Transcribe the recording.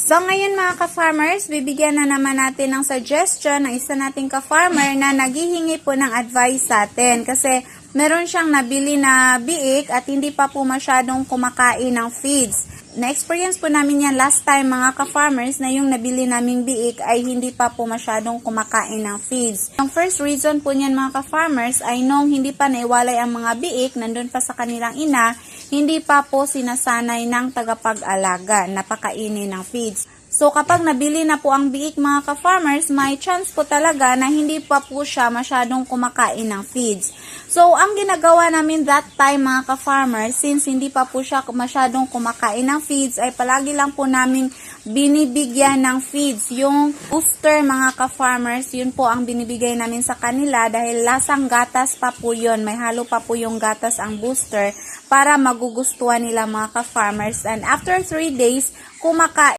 So, ngayon mga ka-farmers, bibigyan na naman natin ng suggestion ng isa nating ka-farmer na naghihingi po ng advice sa atin. Kasi meron siyang nabili na biik at hindi pa po masyadong kumakain ng feeds. Na-experience po namin yan last time mga ka-farmers na yung nabili naming biik ay hindi pa po masyadong kumakain ng feeds. Ang first reason po niyan mga ka-farmers ay nung hindi pa naiwalay ang mga biik, nandun pa sa kanilang ina, hindi pa po sinasanay ng tagapag-alaga na pakainin ng feeds. So kapag nabili na po ang biik mga ka-farmers, may chance po talaga na hindi pa po siya masyadong kumakain ng feeds. So ang ginagawa namin that time mga ka-farmers, since hindi pa po siya masyadong kumakain ng feeds, ay palagi lang po namin binibigyan ng feeds. Yung booster mga ka-farmers, yun po ang binibigay namin sa kanila dahil lasang gatas pa po yun. May halo pa po yung gatas ang booster para magugustuhan nila mga ka-farmers. And after 3 days, kumakain